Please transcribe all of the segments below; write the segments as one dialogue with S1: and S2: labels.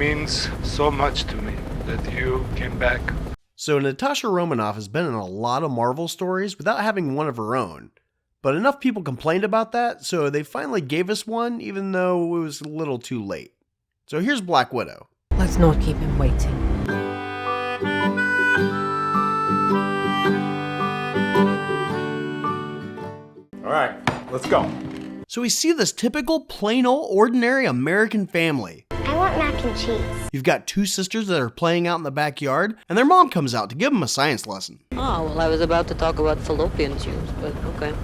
S1: means so much to me that you came back.
S2: So Natasha Romanoff has been in a lot of Marvel stories without having one of her own. But enough people complained about that, so they finally gave us one, even though it was a little too late. So here's Black Widow.
S3: Let's not keep him waiting.
S4: Alright, let's go.
S2: So we see this typical, plain old, ordinary American family.
S5: I want mac and cheese.
S2: You've got two sisters that are playing out in the backyard, and their mom comes out to give them a science lesson.
S6: Oh, well, I was about to talk about fallopian tubes, but okay.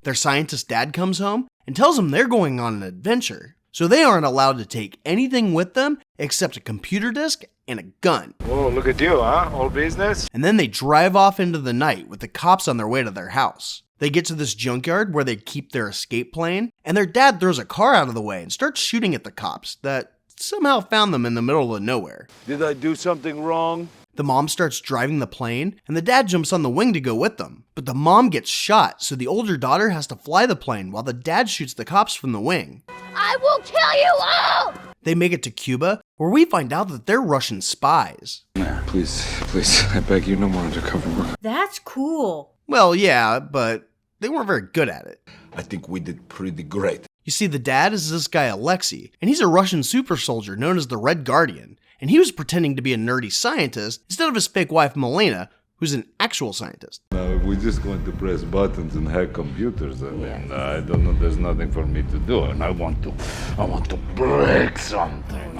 S2: Their scientist dad comes home and tells them they're going on an adventure. So they aren't allowed to take anything with them except a computer disk and a gun.
S1: Whoa, look at you, huh? All business?
S2: And then they drive off into the night with the cops on their way to their house. They get to this junkyard where they keep their escape plane, and their dad throws a car out of the way and starts shooting at the cops that somehow found them in the middle of nowhere.
S7: Did I do something wrong?
S2: The mom starts driving the plane, and the dad jumps on the wing to go with them. But the mom gets shot, so the older daughter has to fly the plane while the dad shoots the cops from the wing.
S5: I will kill you all!
S2: They make it to Cuba, where we find out that they're Russian spies.
S7: Nah, please, I beg you, no more undercover work.
S3: That's cool.
S2: Well, yeah, but they weren't very good at it.
S7: I think we did pretty great.
S2: You see, the dad is this guy Alexei, and he's a Russian super soldier known as the Red Guardian, and he was pretending to be a nerdy scientist instead of his fake wife Melina, who's an actual scientist.
S8: We're just going to press buttons and hack computers. I mean, I don't know, there's nothing for me to do, and I want to break something.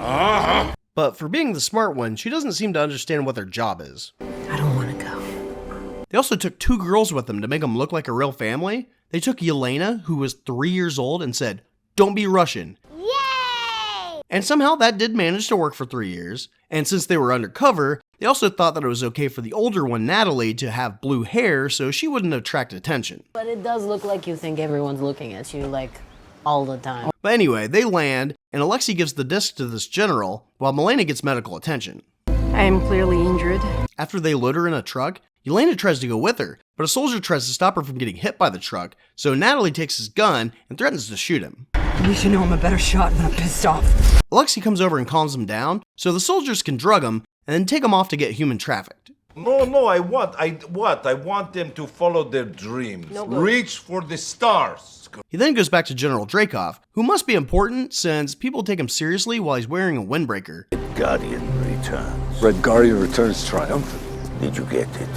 S2: But for being the smart one, she doesn't seem to understand what their job is.
S3: I don't want to go.
S2: They also took two girls with them to make them look like a real family. They took Yelena, who was 3 years old, and said, "Don't be Russian."
S5: Yay!
S2: And somehow that did manage to work for 3 years. And since they were undercover, they also thought that it was okay for the older one, Natalie, to have blue hair so she wouldn't attract attention.
S6: But it does look like you think everyone's looking at you, like, all the time.
S2: But anyway, they land, and Alexei gives the disc to this general, while Melina gets medical attention.
S3: I am clearly injured.
S2: After they load her in a truck, Yelena tries to go with her, but a soldier tries to stop her from getting hit by the truck, so Natalie takes his gun and threatens to shoot him.
S3: You should know I'm a better shot when I'm pissed off.
S2: Alexei comes over and calms him down, so the soldiers can drug him and then take him off to get human trafficked.
S7: No, I want them to follow their dreams. Reach for the stars.
S2: He then goes back to General Dreykov, who must be important since people take him seriously while he's wearing a windbreaker.
S9: Guardian returns.
S7: Red Guardian returns triumphant.
S9: Did you get it?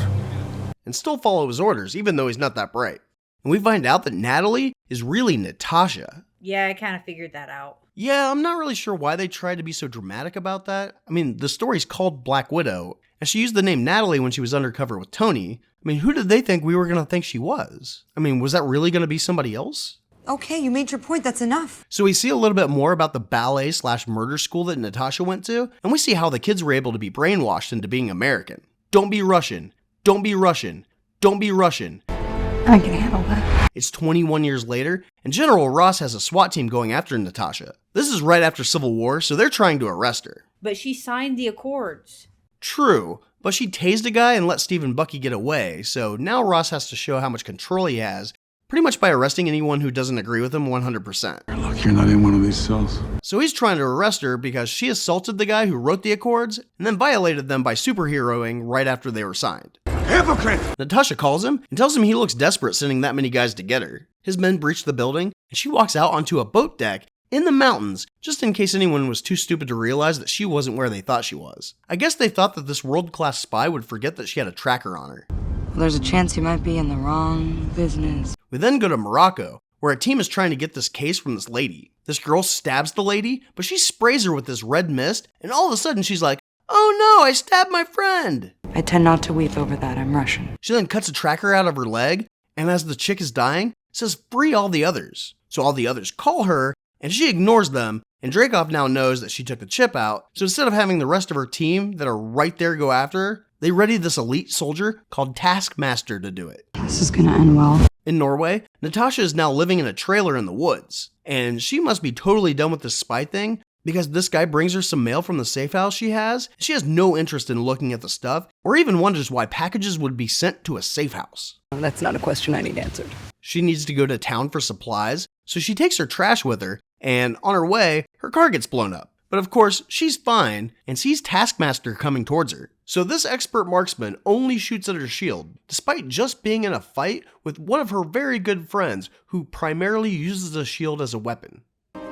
S2: And still follow his orders, even though he's not that bright. And we find out that Natalie is really Natasha.
S10: Yeah, I kind of figured that out.
S2: Yeah, I'm not really sure why they tried to be so dramatic about that. I mean, the story's called Black Widow, and she used the name Natalie when she was undercover with Tony. I mean, who did they think we were going to think she was? I mean, was that really going to be somebody else?
S11: Okay, you made your point, that's enough.
S2: So we see a little bit more about the ballet/murder school that Natasha went to, and we see how the kids were able to be brainwashed into being American. Don't be Russian. Don't be Russian. Don't be Russian.
S11: I can handle that.
S2: It's 21 years later, and General Ross has a SWAT team going after Natasha. This is right after Civil War, so they're trying to arrest her.
S10: But she signed the accords.
S2: True, but she tased a guy and let Steve and Bucky get away, so now Ross has to show how much control he has, pretty much by arresting anyone who doesn't agree with him 100%.
S8: Look, you're not in one of these cells.
S2: So he's trying to arrest her because she assaulted the guy who wrote the accords and then violated them by superheroing right after they were signed.
S7: Hypocrite!
S2: Natasha calls him and tells him he looks desperate sending that many guys to get her. His men breach the building, and she walks out onto a boat deck in the mountains, just in case anyone was too stupid to realize that she wasn't where they thought she was. I guess they thought that this world-class spy would forget that she had a tracker on her.
S11: Well, there's a chance you might be in the wrong business.
S2: We then go to Morocco, where a team is trying to get this case from this lady. This girl stabs the lady, but she sprays her with this red mist, and all of a sudden she's like, "Oh no, I stabbed my friend!"
S11: I tend not to weep over that, I'm Russian.
S2: She then cuts a tracker out of her leg, and as the chick is dying, says, "Free all the others." So all the others call her, and she ignores them, and Dreykov now knows that she took the chip out, so instead of having the rest of her team that are right there go after her, they ready this elite soldier called Taskmaster to do it.
S11: This is gonna end well.
S2: In Norway, Natasha is now living in a trailer in the woods, and she must be totally done with this spy thing, because this guy brings her some mail from the safe house she has. She has no interest in looking at the stuff, or even wonders why packages would be sent to a safe house.
S11: That's not a question I need answered.
S2: She needs to go to town for supplies, so she takes her trash with her, and on her way, her car gets blown up. But of course, she's fine and sees Taskmaster coming towards her. So this expert marksman only shoots at her shield, despite just being in a fight with one of her very good friends who primarily uses a shield as a weapon.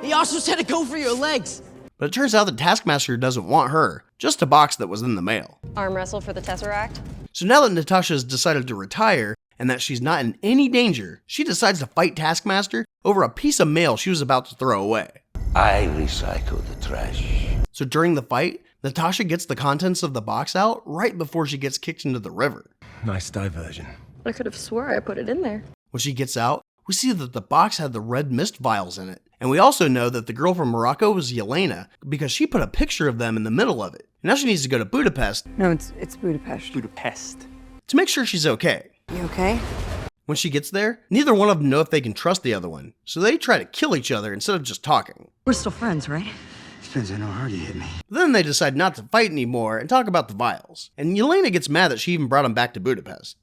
S12: He also said to go for your legs.
S2: But it turns out that Taskmaster doesn't want her, just a box that was in the mail.
S13: Arm wrestle for the Tesseract?
S2: So now that Natasha has decided to retire, and that she's not in any danger, she decides to fight Taskmaster over a piece of mail she was about to throw away.
S9: I recycle the trash.
S2: So during the fight, Natasha gets the contents of the box out right before she gets kicked into the river.
S14: Nice diversion.
S13: I could have swore I put it in there.
S2: When she gets out, we see that the box had the red mist vials in it. And we also know that the girl from Morocco was Yelena because she put a picture of them in the middle of it. Now she needs to go to Budapest.
S11: No, it's Budapest.
S14: Budapest.
S2: To make sure she's okay.
S11: You okay?
S2: When she gets there, neither one of them know if they can trust the other one, so they try to kill each other instead of just talking.
S11: We're still friends, right?
S9: Depends on how hard you hit me.
S2: Then they decide not to fight anymore and talk about the vials. And Yelena gets mad that she even brought them back to Budapest.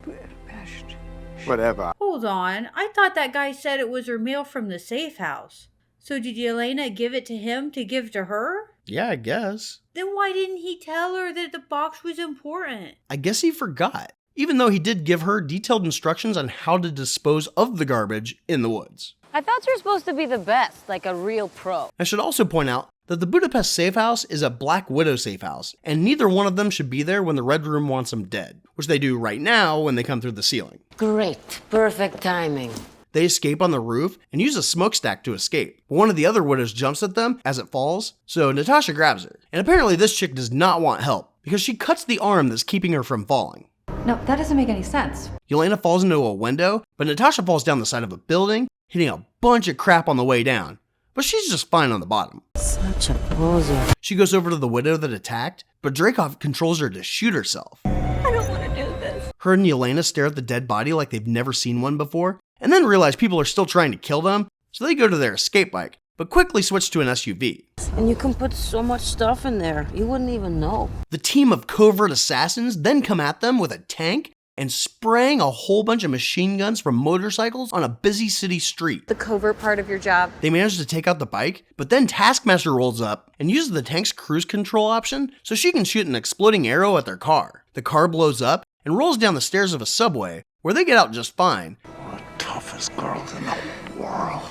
S14: Whatever.
S10: Hold on. I thought that guy said it was her mail from the safe house. So did Yelena give it to him to give to her?
S2: Yeah, I guess.
S10: Then why didn't he tell her that the box was important?
S2: I guess he forgot, even though he did give her detailed instructions on how to dispose of the garbage in the woods.
S6: I thought you were supposed to be the best, like a real pro.
S2: I should also point out that the Budapest safe house is a Black Widow safe house, and neither one of them should be there when the Red Room wants them dead, which they do right now when they come through the ceiling.
S6: Great. Perfect timing.
S2: They escape on the roof and use a smokestack to escape, but one of the other widows jumps at them as it falls, so Natasha grabs her. And apparently this chick does not want help, because she cuts the arm that's keeping her from falling.
S15: No, that doesn't make any sense.
S2: Yelena falls into a window, but Natasha falls down the side of a building, hitting a bunch of crap on the way down. But she's just fine on the bottom.
S6: Such a poser.
S2: She goes over to the widow that attacked, but Dreykov controls her to shoot herself.
S6: I don't want to do this.
S2: Her and Yelena stare at the dead body like they've never seen one before, and then realize people are still trying to kill them, so they go to their escape bike, but quickly switch to an SUV.
S6: And you can put so much stuff in there, you wouldn't even know.
S2: The team of covert assassins then come at them with a tank and spraying a whole bunch of machine guns from motorcycles on a busy city street.
S13: The covert part of your job.
S2: They manage to take out the bike, but then Taskmaster rolls up and uses the tank's cruise control option so she can shoot an exploding arrow at their car. The car blows up and rolls down the stairs of a subway, where they get out just fine.
S9: The toughest girl in the world.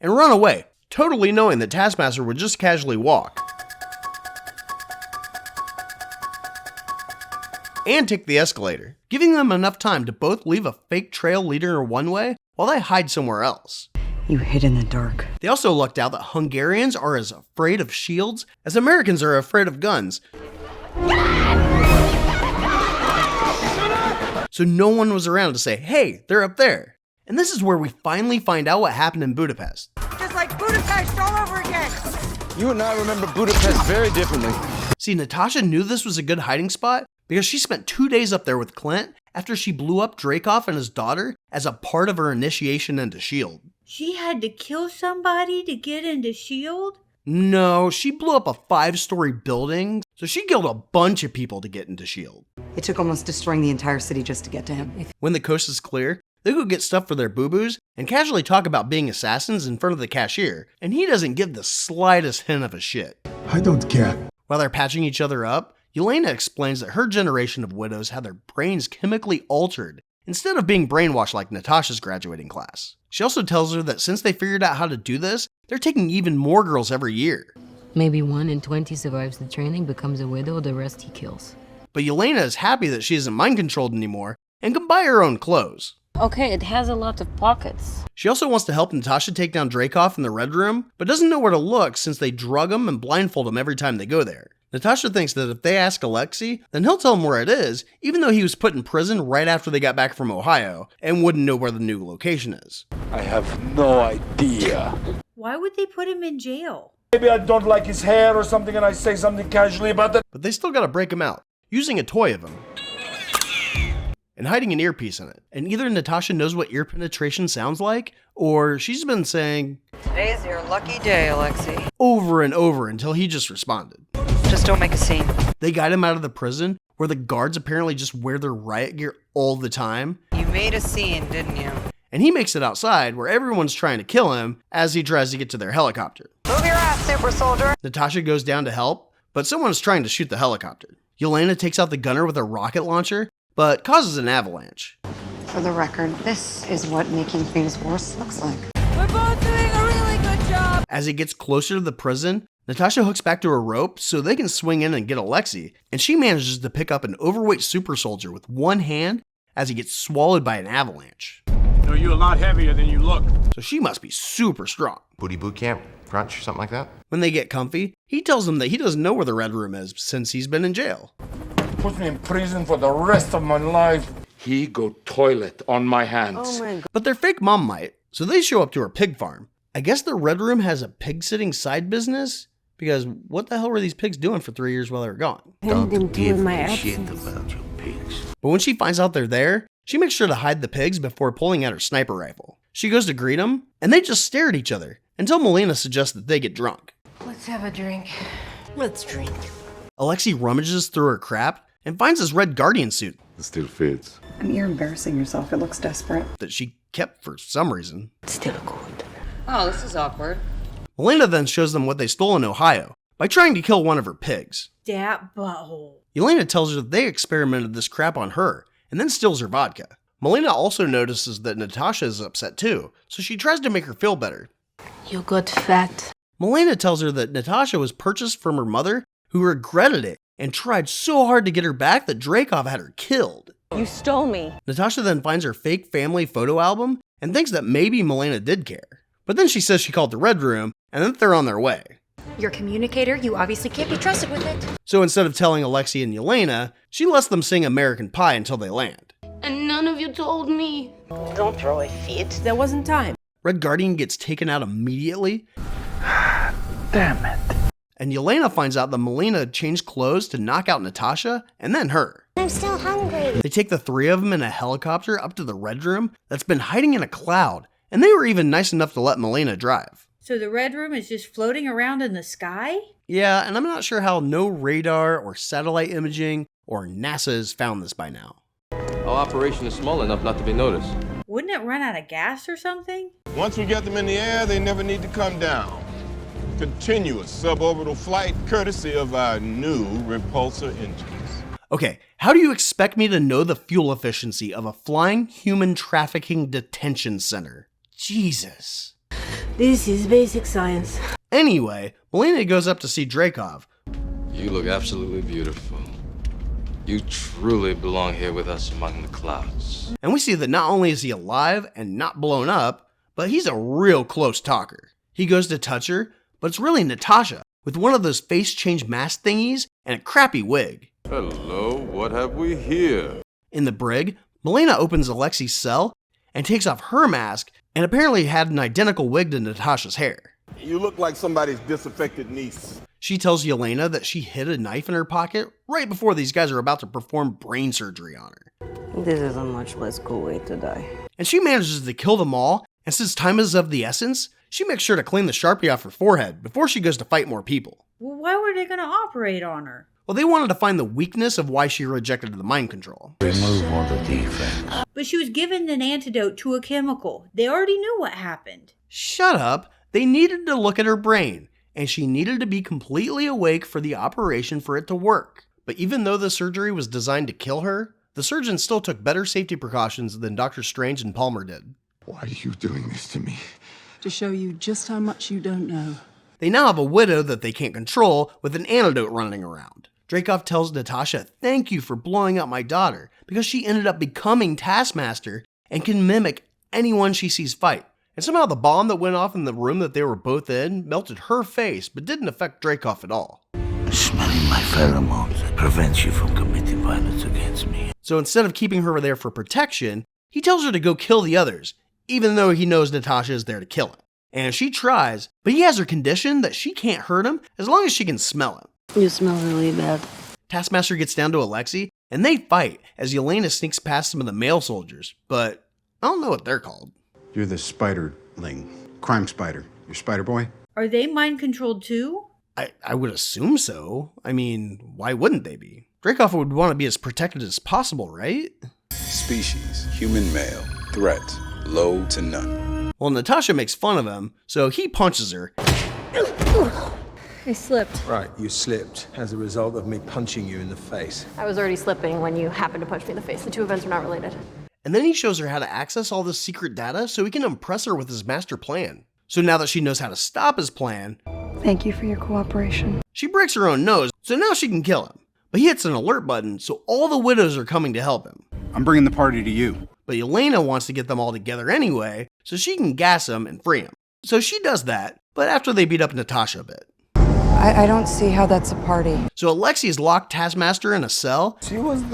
S2: And run away, totally knowing that Taskmaster would just casually walk. And take the escalator, giving them enough time to both leave a fake trail leading her one way while they hide somewhere else.
S11: You hid in the dark.
S2: They also lucked out that Hungarians are as afraid of shields as Americans are afraid of guns. So no one was around to say, hey, they're up there. And this is where we finally find out what happened in Budapest.
S12: Just like Budapest all over again.
S14: You and I remember Budapest very differently.
S2: See, Natasha knew this was a good hiding spot because she spent 2 days up there with Clint after she blew up Dreykov and his daughter as a part of her initiation into S.H.I.E.L.D.
S10: She had to kill somebody to get into S.H.I.E.L.D.?
S2: No, she blew up a 5-story building, so she killed a bunch of people to get into S.H.I.E.L.D.
S11: It took almost destroying the entire city just to get to him.
S2: When the coast is clear, they go get stuff for their boo-boos and casually talk about being assassins in front of the cashier, and he doesn't give the slightest hint of a shit.
S16: I don't care.
S2: While they're patching each other up, Yelena explains that her generation of widows had their brains chemically altered instead of being brainwashed like Natasha's graduating class. She also tells her that since they figured out how to do this, they're taking even more girls every year.
S6: Maybe 1 in 20 survives the training, becomes a widow, the rest he kills.
S2: But Yelena is happy that she isn't mind controlled anymore and can buy her own clothes.
S6: Okay, it has a lot of pockets.
S2: She also wants to help Natasha take down Dreykov in the Red Room, but doesn't know where to look since they drug him and blindfold him every time they go there. Natasha thinks that if they ask Alexei, then he'll tell them where it is, even though he was put in prison right after they got back from Ohio, and wouldn't know where the new location is.
S8: I have no idea.
S10: Why would they put him in jail?
S7: Maybe I don't like his hair or something and I say something casually about that.
S2: But they still gotta break him out, using a toy of him. And hiding an earpiece in it. And either Natasha knows what ear penetration sounds like, or she's been saying,
S12: Today's your lucky day, Alexei.
S2: over and over until he just responded.
S12: Just don't make a scene.
S2: They got him out of the prison, where the guards apparently just wear their riot gear all the time.
S12: You made a scene, didn't you?
S2: And he makes it outside, where everyone's trying to kill him, as he tries to get to their helicopter.
S12: Move your ass super soldier.
S2: Natasha goes down to help, but someone is trying to shoot the helicopter. Yelena takes out the gunner with a rocket launcher, but causes an avalanche.
S15: For the record, this is what making things worse looks like.
S12: We're both doing a really good job.
S2: As it gets closer to the prison, Natasha hooks back to a rope so they can swing in and get Alexei, and she manages to pick up an overweight super soldier with one hand as he gets swallowed by an avalanche.
S4: No, you're a lot heavier than you look.
S2: So she must be super strong.
S16: Booty boot camp, crunch, something like that.
S2: When they get comfy, he tells them that he doesn't know where the Red Room is since he's been in jail.
S7: Put me in prison for the rest of my life.
S8: He go toilet on my hands.
S3: Oh my god.
S2: But their fake mom might, so they show up to her pig farm. I guess the Red Room has a pig-sitting side business? Because what the hell were these pigs doing for 3 years while they were gone?
S9: Don't give a shit about your pigs.
S2: But when she finds out they're there, she makes sure to hide the pigs before pulling out her sniper rifle. She goes to greet them, and they just stare at each other until Melina suggests that they get drunk.
S3: Let's have a drink. Let's drink.
S2: Alexei rummages through her crap and finds his red Guardian suit
S8: It still fits.
S15: I mean, you're embarrassing yourself. It looks desperate.
S2: that she kept for some reason.
S3: Still good.
S12: Oh, this is awkward.
S2: Melina then shows them what they stole in Ohio by trying to kill one of her pigs.
S10: That butthole.
S2: Yelena tells her that they experimented this crap on her and then steals her vodka. Melina also notices that Natasha is upset too, so she tries to make her feel better.
S3: You got fat.
S2: Melina tells her that Natasha was purchased from her mother, who regretted it and tried so hard to get her back that Dreykov had her killed.
S13: You stole me.
S2: Natasha then finds her fake family photo album and thinks that maybe Melina did care. But then she says she called the Red Room and that they're on their way.
S15: You're a communicator. You obviously can't be trusted with it.
S2: So instead of telling Alexei and Yelena, she lets them sing American Pie until they land.
S3: And none of you told me.
S12: Don't throw a fit.
S3: There wasn't time.
S2: Red Guardian gets taken out immediately.
S1: Damn it.
S2: And Yelena finds out that Melina changed clothes to knock out Natasha and then her.
S5: I'm still hungry.
S2: They take the three of them in a helicopter up to the Red Room that's been hiding in a cloud, and they were even nice enough to let Melina drive.
S10: So the Red Room is just floating around in the sky?
S2: Yeah, and I'm not sure how no radar or satellite imaging or NASA has found this by now.
S14: Our operation is small enough not to be noticed.
S10: Wouldn't it run out of gas or something?
S17: Once we get them in the air, they never need to come down. Continuous suborbital flight courtesy of our new repulsor engines.
S2: Okay, how do you expect me to know the fuel efficiency of a flying human trafficking detention center? Jesus.
S3: This is basic science.
S2: Anyway, Melina goes up to see Dreykov.
S14: You look absolutely beautiful. You truly belong here with us among the clouds.
S2: And we see that not only is he alive and not blown up, but he's a real close talker. He goes to touch her, but it's really Natasha with one of those face change mask thingies and a crappy wig.
S8: Hello, what have we here?
S2: In the brig, Melina opens Alexei's cell and takes off her mask and apparently had an identical wig to Natasha's hair.
S17: You look like somebody's disaffected niece.
S2: She tells Yelena that she hid a knife in her pocket right before these guys are about to perform brain surgery on her.
S6: This is a much less cool way to die.
S2: And she manages to kill them all, and since time is of the essence, she makes sure to clean the Sharpie off her forehead before she goes to fight more people.
S10: Well, why were they going to operate on her?
S2: Well, they wanted to find the weakness of why she rejected the mind control.
S9: Remove all the defects.
S10: But she was given an antidote to a chemical. They already knew what happened.
S2: Shut up! They needed to look at her brain, and she needed to be completely awake for the operation for it to work. But even though the surgery was designed to kill her, the surgeon still took better safety precautions than Dr. Strange and Palmer did.
S9: Why are you doing this to me?
S3: To show you just how much you don't know.
S2: They now have a widow that they can't control with an antidote running around. Dreykov tells Natasha, "Thank you for blowing up my daughter," because she ended up becoming Taskmaster and can mimic anyone she sees fight. And somehow the bomb that went off in the room that they were both in melted her face, but didn't affect Dreykov at all.
S9: Smelling my pheromones prevents you from committing violence against me.
S2: So instead of keeping her there for protection, he tells her to go kill the others, even though he knows Natasha is there to kill him. And she tries, but he has her condition that she can't hurt him as long as she can smell him.
S6: You smell really bad.
S2: Taskmaster gets down to Alexei, and they fight as Yelena sneaks past some of the male soldiers, but I don't know what they're called.
S18: You're the spiderling. Crime spider. You're Spider Boy?
S10: Are they mind controlled too?
S2: I would assume so. I mean, why wouldn't they be? Dreykov would want to be as protected as possible, right?
S19: Species, human male. Threat, low to none.
S2: Well, Natasha makes fun of him, so he punches her.
S10: I slipped.
S20: Right, you slipped as a result of me punching you in the face.
S13: I was already slipping when you happened to punch me in the face. The two events are not related.
S2: And then he shows her how to access all this secret data so he can impress her with his master plan. So now that she knows how to stop his plan,
S15: Thank you for your cooperation.
S2: she breaks her own nose, so now she can kill him. But he hits an alert button, so all the widows are coming to help him.
S18: I'm bringing the party to you.
S2: But Yelena wants to get them all together anyway, so she can gas him and free him. So she does that, but after they beat up Natasha a bit.
S15: I don't see how that's a party.
S2: So Alexei has locked Taskmaster in a cell.
S7: She was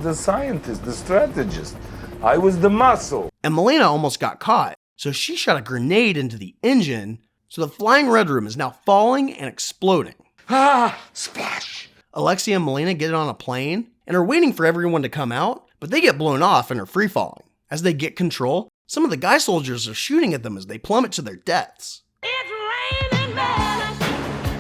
S7: the scientist, the strategist. I was the muscle.
S2: And Melina almost got caught, so she shot a grenade into the engine, so the flying Red Room is now falling and exploding.
S7: Ah! Splash!
S2: Alexei and Melina get on a plane and are waiting for everyone to come out, but they get blown off and are free falling. As they get control, some of the guy soldiers are shooting at them as they plummet to their deaths.
S5: It's raining men.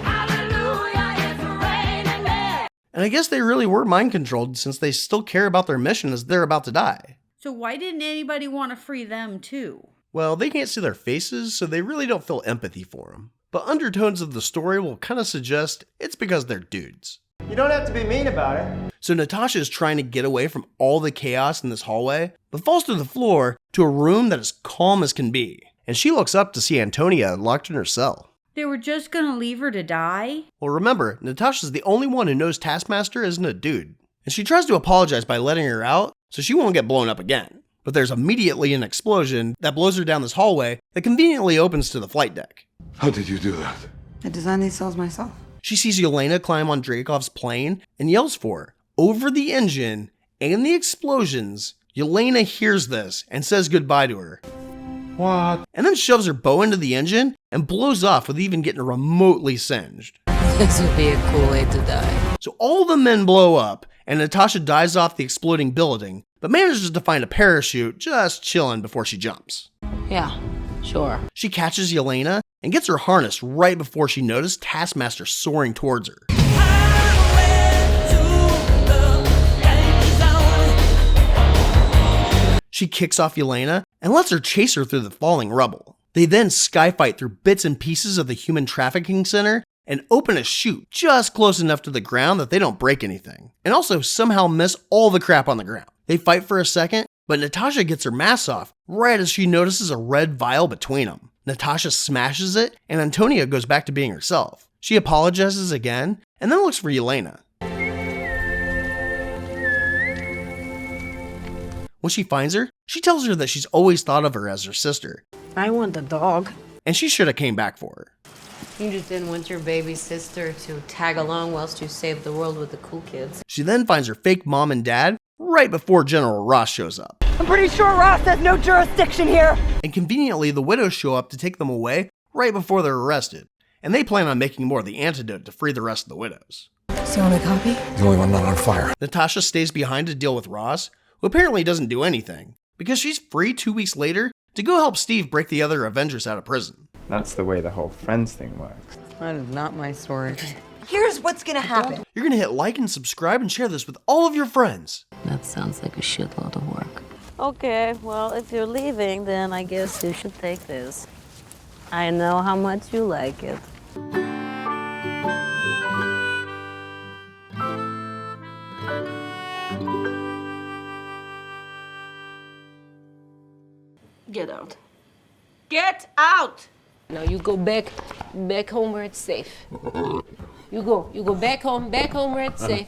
S5: Hallelujah, it's raining men.
S2: And I guess they really were mind controlled since they still care about their mission as they're about to die.
S10: So why didn't anybody want to free them too?
S2: Well, they can't see their faces, so they really don't feel empathy for them. But undertones of the story will kind of suggest it's because they're dudes.
S21: You don't have to be mean about it.
S2: So Natasha is trying to get away from all the chaos in this hallway, but falls through the floor to a room that is calm as can be. And she looks up to see Antonia locked in her cell.
S10: They were just gonna leave her to die?
S2: Well, remember, Natasha's the only one who knows Taskmaster isn't a dude. And she tries to apologize by letting her out so she won't get blown up again. But there's immediately an explosion that blows her down this hallway that conveniently opens to the flight deck.
S8: How did you do that?
S15: I designed these cells myself.
S2: She sees Yelena climb on Dreykov's plane and yells for her. Over the engine and the explosions, Yelena hears this and says goodbye to her.
S8: What?
S2: And then shoves her bow into the engine and blows off with even getting remotely singed.
S6: This would be a cool way to die.
S2: So all the men blow up and Natasha dives off the exploding building, but manages to find a parachute just chilling before she jumps.
S6: Yeah, sure.
S2: She catches Yelena and gets her harnessed right before she noticed Taskmaster soaring towards her. She kicks off Yelena and lets her chase her through the falling rubble. They then skyfight through bits and pieces of the human trafficking center and open a chute just close enough to the ground that they don't break anything, and also somehow miss all the crap on the ground. They fight for a second, but Natasha gets her mask off right as she notices a red vial between them. Natasha smashes it, and Antonia goes back to being herself. She apologizes again, and then looks for Yelena. When she finds her, she tells her that she's always thought of her as her sister,
S6: I want a dog.
S2: and she should have came back for her.
S6: You just didn't want your baby sister to tag along whilst you saved the world with the cool kids.
S2: She then finds her fake mom and dad right before General Ross shows up.
S12: I'm pretty sure Ross has no jurisdiction here.
S2: And conveniently, the widows show up to take them away right before they're arrested. And they plan on making more of the antidote to free the rest of the widows.
S15: So on a copy?
S18: The only one not on fire.
S2: Natasha stays behind to deal with Ross, who apparently doesn't do anything, because she's free 2 weeks later to go help Steve break the other Avengers out of prison.
S22: That's the way the whole Friends thing works.
S6: That is not my story.
S12: Here's what's gonna happen.
S2: You're gonna hit like and subscribe and share this with all of your friends.
S6: That sounds like a shitload of work.
S23: Okay, well, if you're leaving, then I guess you should take this. I know how much you like it.
S12: Get out. Get out!
S6: Now you go back home where it's safe. You go back home where it's safe.